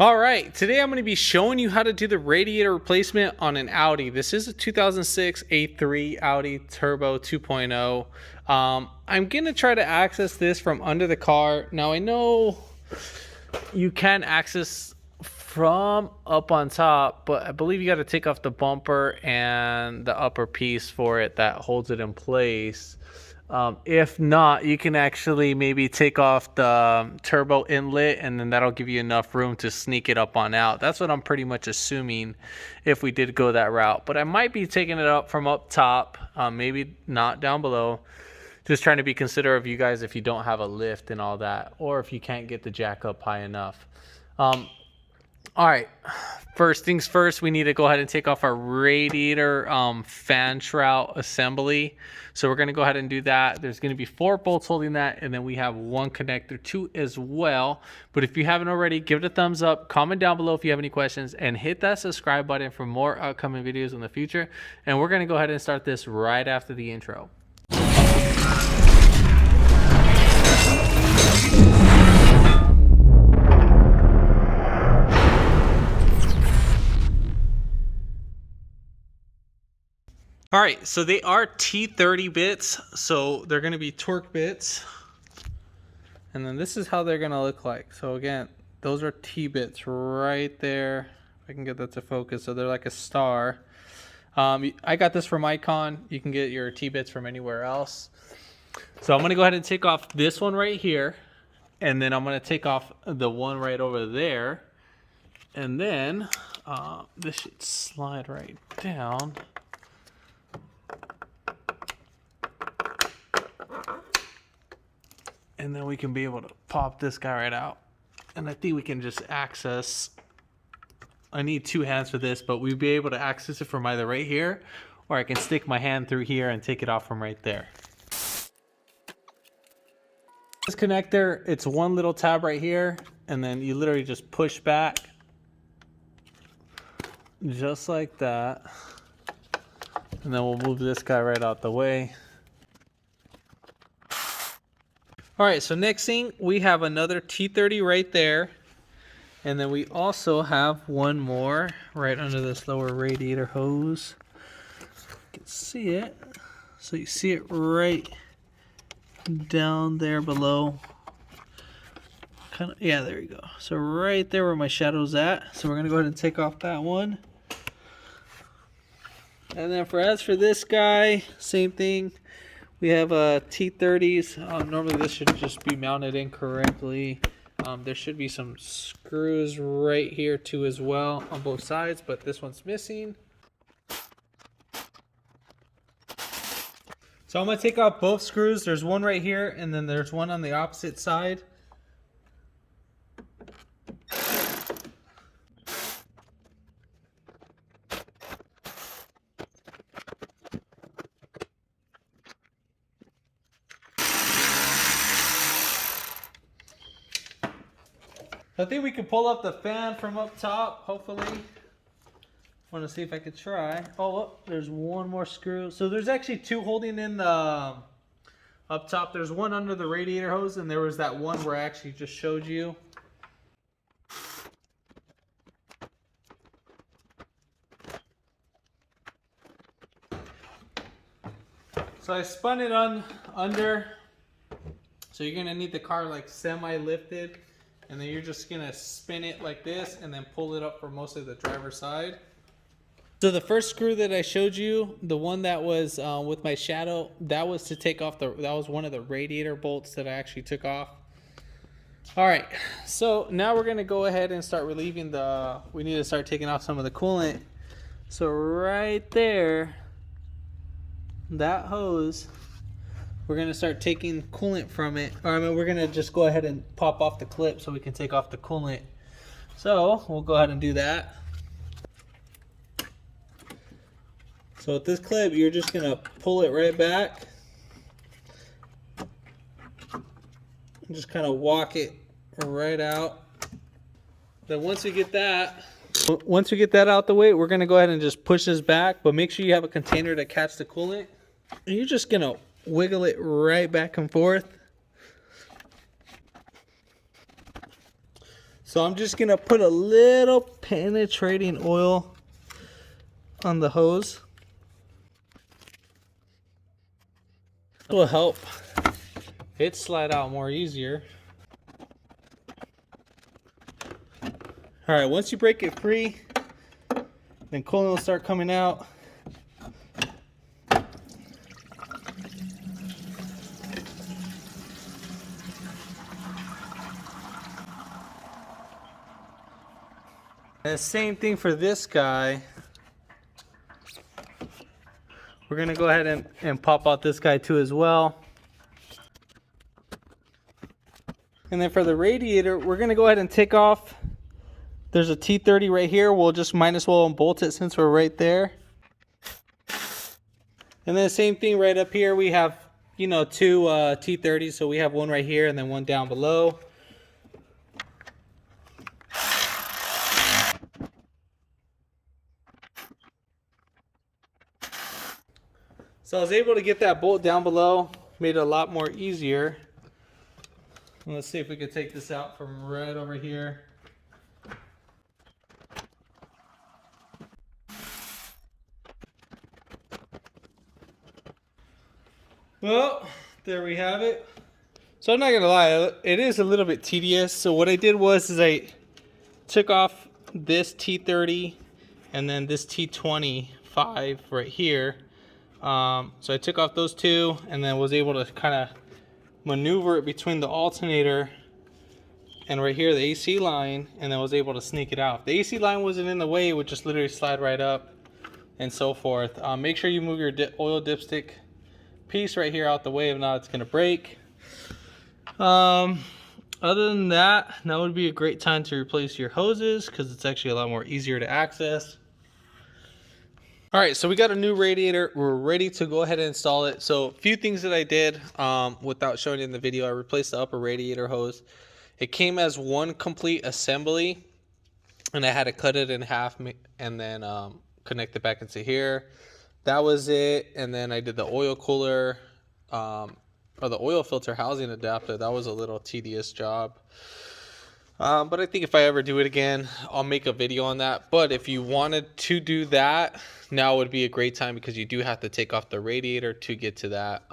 All right, today I'm going to be showing you how to do the radiator replacement on an Audi. This is a 2006 A3 Audi Turbo 2.0. I'm going to try to access this from under the car. Now I know you can access from up on top, but I believe you got to take off the bumper and the upper piece for it that holds it in place. If not, you can actually maybe take off the turbo inlet, and then that'll give you enough room to sneak it up on out. That's what I'm pretty much assuming if we did go that route. But I might be taking it up from up top, maybe not down below. Just trying to be considerate of you guys if you don't have a lift and all that, or if you can't get the jack up high enough. All right, first things first, we need to go ahead and take off our radiator fan shroud assembly. So we're going to go ahead and do that. There's going to be 4 bolts holding that, and then we have 1 connector too as well. But if you haven't already, give it a thumbs up, comment down below if you have any questions, and hit that subscribe button for more upcoming videos in the future. And we're going to go ahead and start this right after the intro. All right, so they are T30 bits, so they're going to be torque bits. And then this is how they're going to look like. So again, those are T bits right there. If I can get that to focus. So they're like a star. I got this from Icon. You can get your T bits from anywhere else. So I'm going to go ahead and take off this one right here. And then I'm going to take off the one right over there. And then this should slide right down. And then we can be able to pop this guy right out. And I think we can just access, I need 2 hands for this, but we'll be able to access it from either right here, or I can stick my hand through here and take it off from right there. This connector, it's one little tab right here, and then you literally just push back, just like that. And then we'll move this guy right out the way. All right, so next thing, we have another T30 right there. And then we also have one more right under this lower radiator hose. You can see it. So you see it right down there below. Yeah, there you go. So right there where my shadow's at. So we're gonna go ahead and take off that one. And then as for this guy, same thing. We have T30s. Normally this should just be mounted incorrectly. There should be some screws right here too as well on both sides, but this one's missing. So I'm going to take out both screws. There's one right here, and then there's one on the opposite side. I think we can pull up the fan from up top, hopefully. Want to see if I could try. Oh, look, there's one more screw. So there's actually 2 holding in the up top. There's one under the radiator hose, and there was that one where I actually just showed you. So I spun it under. So you're gonna need the car like semi-lifted. And then you're just gonna spin it like this and then pull it up for mostly the driver's side. So the first screw that I showed you, the one that was with my shadow, that was to take off that was one of the radiator bolts that I actually took off. All right, so now we're gonna go ahead and start relieving we need to start taking off some of the coolant. So right there, that hose, we're going to start taking coolant from it. Or I mean, we're going to just go ahead and pop off the clip so we can take off the coolant. So we'll go ahead and do that. So with this clip, you're just going to pull it right back. And just kind of walk it right out. Then once we get that out the way, we're going to go ahead and just push this back. But make sure you have a container to catch the coolant. And you're just going to wiggle it right back and forth. So I'm just gonna put a little penetrating oil on the hose. It will help it slide out more easier. All right, once you break it free, then coolant will start coming out. And the same thing for this guy. We're gonna go ahead and pop out this guy too as well. And then for the radiator, we're gonna go ahead and take off. There's a T30 right here. We'll just might as well unbolt it since we're right there. And then the same thing right up here. We have, you know, two T30s. So we have one right here and then one down below. So I was able to get that bolt down below, made it a lot more easier. And let's see if we could take this out from right over here. Well, there we have it. So I'm not gonna lie, it is a little bit tedious. So what I did was I took off this T30 and then this T25 right here. So I took off those two and then was able to kind of maneuver it between the alternator and right here the AC line, and then was able to sneak it out. If the AC line wasn't in the way, it would just literally slide right up and so forth. Make sure you move your oil dipstick piece right here out the way, if not it's going to break. Other than that, now would be a great time to replace your hoses because it's actually a lot more easier to access. All right, so we got a new radiator. We're ready to go ahead and install it. So a few things that I did without showing it in the video. I replaced the upper radiator hose. It came as one complete assembly, and I had to cut it in half and then connect it back into here. That was it. And then I did the oil cooler or the oil filter housing adapter. That was a little tedious job. But I think if I ever do it again, I'll make a video on that. But if you wanted to do that, now would be a great time because you do have to take off the radiator to get to that.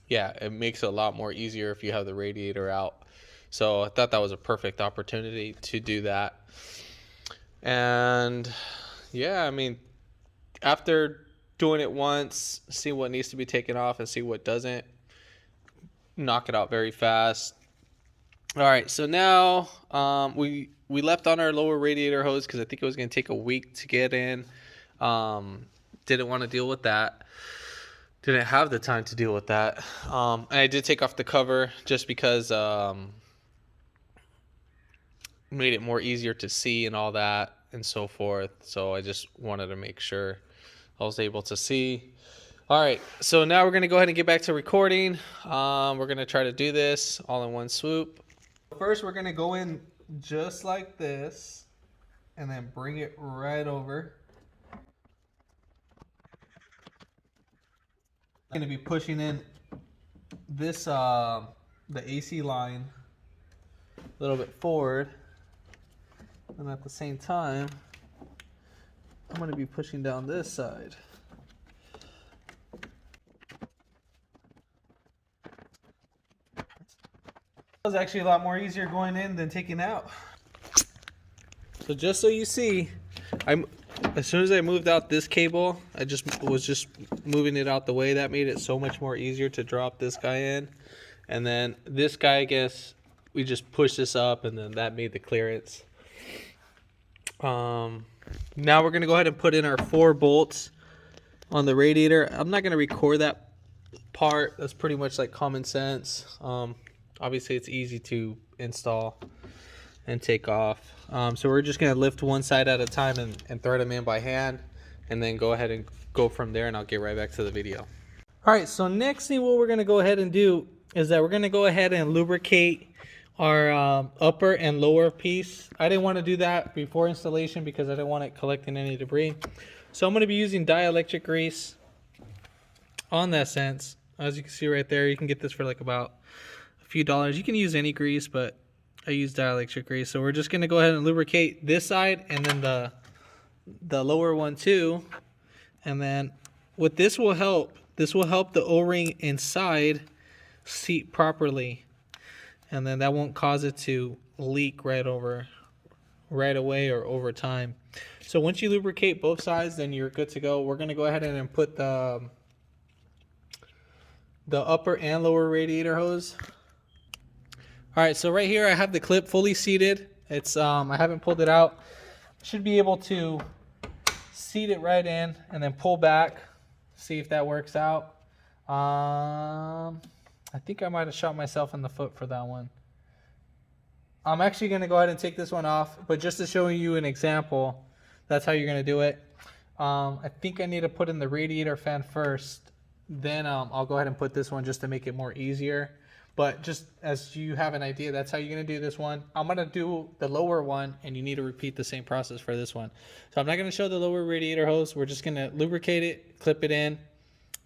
Yeah, it makes it a lot more easier if you have the radiator out. So I thought that was a perfect opportunity to do that. And yeah, I mean, after doing it once, see what needs to be taken off and see what doesn't, knock it out very fast. All right, so now we left on our lower radiator hose because I think it was going to take a week to get in. Didn't want to deal with that. Didn't have the time to deal with that. And I did take off the cover just because made it more easier to see and all that and so forth. So I just wanted to make sure I was able to see. All right, so now we're going to go ahead and get back to recording. We're going to try to do this all in one swoop. First, we're going to go in just like this and then bring it right over. I'm going to be pushing in this, the AC line a little bit forward. And at the same time, I'm going to be pushing down this side. It was actually a lot more easier going in than taking out. So just so you see, as soon as I moved out this cable, I was just moving it out the way. That made it so much more easier to drop this guy in. And then this guy, I guess, we just pushed this up and then that made the clearance. Now we're going to go ahead and put in our 4 bolts on the radiator. I'm not going to record that part. That's pretty much like common sense. Obviously, it's easy to install and take off. So we're just going to lift one side at a time and thread them in by hand, and then go ahead and go from there, and I'll get right back to the video. All right, so next thing what we're going to go ahead and do is that we're going to go ahead and lubricate our upper and lower piece. I didn't want to do that before installation because I didn't want it collecting any debris. So I'm going to be using dielectric grease on that sense. As you can see right there, you can get this for like about a few dollars. You can use any grease, but use dielectric grease. So we're just gonna go ahead and lubricate this side and then the lower one too. And then what this will help the O-ring inside seat properly. And then that won't cause it to leak right away or over time. So once you lubricate both sides, then you're good to go. We're gonna go ahead and put the upper and lower radiator hose. All right, so right here I have the clip fully seated. It's I haven't pulled it out. Should be able to seat it right in and then pull back. See if that works out. I think I might have shot myself in the foot for that one. I'm actually going to go ahead and take this one off, but just to show you an example, that's how you're going to do it. I think I need to put in the radiator fan first, then I'll go ahead and put this one just to make it more easier. But just as you have an idea, that's how you're going to do this one. I'm going to do the lower one, and you need to repeat the same process for this one. So I'm not going to show the lower radiator hose. We're just going to lubricate it, clip it in,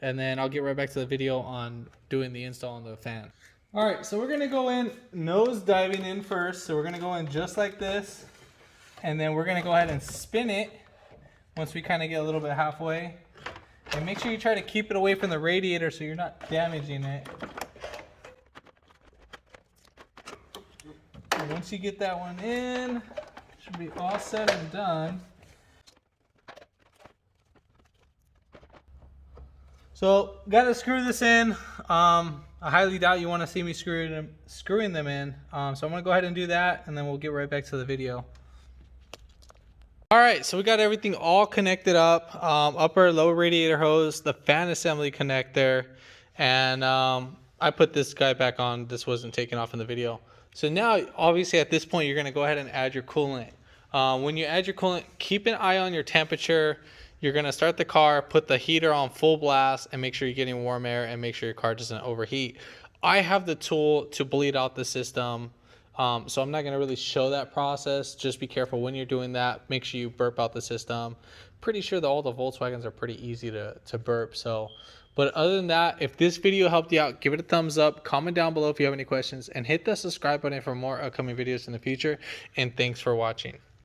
and then I'll get right back to the video on doing the install on the fan. All right, so we're going to go in nose diving in first. So we're going to go in just like this, and then we're going to go ahead and spin it once we kind of get a little bit halfway. And make sure you try to keep it away from the radiator so you're not damaging it. And once you get that one in, should be all said and done. So, gotta screw this in. I highly doubt you want to see me screwing them in. So I'm gonna go ahead and do that, and then we'll get right back to the video. All right, so we got everything all connected up. Upper, lower radiator hose, the fan assembly connector, and I put this guy back on. This wasn't taken off in the video. So now, obviously, at this point, you're going to go ahead and add your coolant. When you add your coolant, keep an eye on your temperature. You're going to start the car, put the heater on full blast, and make sure you're getting warm air, and make sure your car doesn't overheat. I have the tool to bleed out the system, so I'm not going to really show that process. Just be careful when you're doing that. Make sure you burp out the system. Pretty sure that all the Volkswagens are pretty easy to burp. But other than that, if this video helped you out, give it a thumbs up, comment down below if you have any questions, and hit the subscribe button for more upcoming videos in the future. And thanks for watching.